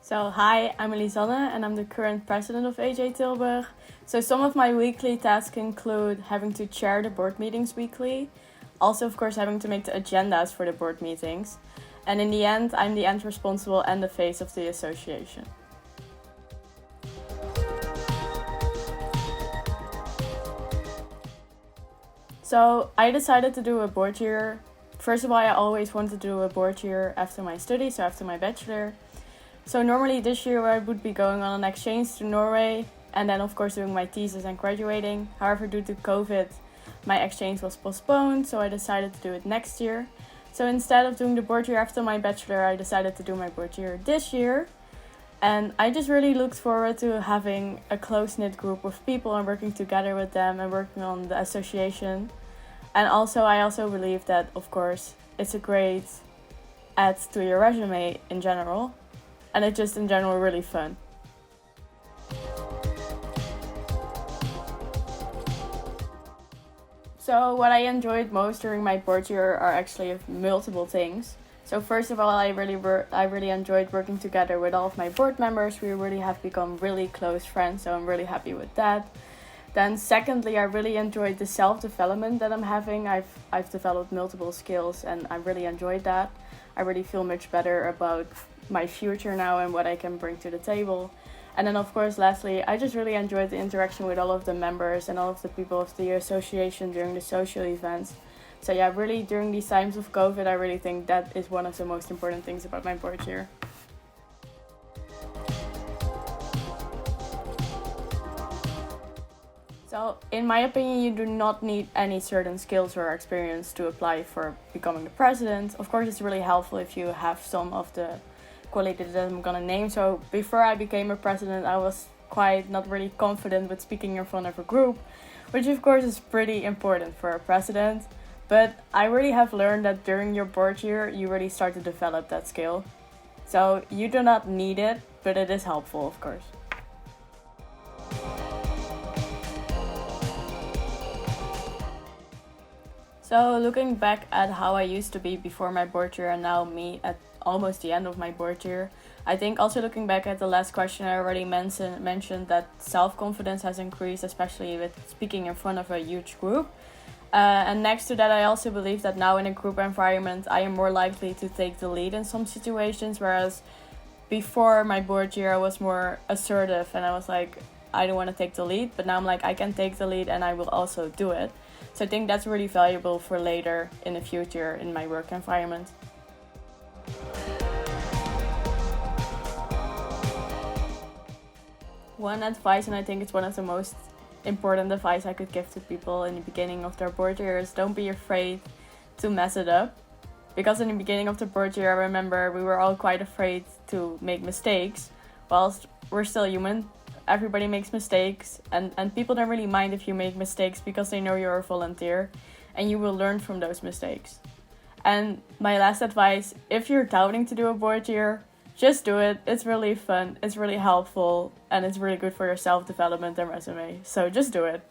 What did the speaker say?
So hi, I'm Lisanne and I'm the current president of AEGEE-Tilburg. So some of my weekly tasks include having to chair the board meetings weekly, also of course having to make the agendas for the board meetings, and in the end I'm the end responsible and the face of the association. So I decided to do a board year. First of all, I always wanted to do a board year after my studies, so after my bachelor. So normally this year I would be going on an exchange to Norway and then of course doing my thesis and graduating. However, due to COVID, my exchange was postponed, so I decided to do it next year. So instead of doing the board year after my bachelor, I decided to do my board year this year. And I just really looked forward to having a close-knit group of people and working together with them and working on the association. And I also believe that, of course, it's a great add to your resume in general. And it's just in general really fun. So what I enjoyed most during my board year are actually multiple things. So first of all, I really enjoyed working together with all of my board members. We really have become really close friends, so I'm really happy with that. Then secondly, I really enjoyed the self-development that I'm having. I've developed multiple skills and I really enjoyed that. I really feel much better about my future now and what I can bring to the table. And then of course, lastly, I just really enjoyed the interaction with all of the members and all of the people of the association during the social events. So yeah, really during these times of COVID, I really think that is one of the most important things about my board year. So, in my opinion, you do not need any certain skills or experience to apply for becoming the president. Of course, it's really helpful if you have some of the qualities that I'm gonna name. So, before I became a president, I was quite not really confident with speaking in front of a group, which of course is pretty important for a president. But I really have learned that during your board year, you really start to develop that skill. So, you do not need it, but it is helpful, of course. So looking back at how I used to be before my board year and now me at almost the end of my board year, I think also looking back at the last question, I already mentioned that self-confidence has increased, especially with speaking in front of a huge group. And next to that, I also believe that now in a group environment, I am more likely to take the lead in some situations, whereas before my board year, I was more assertive and I was like, I don't want to take the lead, but now I'm like, I can take the lead and I will also do it. So I think that's really valuable for later in the future in my work environment. One advice, and I think it's one of the most important advice I could give to people in the beginning of their board year, is don't be afraid to mess it up. Because in the beginning of the board year, I remember we were all quite afraid to make mistakes. Whilst we're still human, everybody makes mistakes, and people don't really mind if you make mistakes because they know you're a volunteer and you will learn from those mistakes. And my last advice, if you're doubting to do a board year, just do it. It's really fun, it's really helpful, and it's really good for your self-development and resume. So just do it.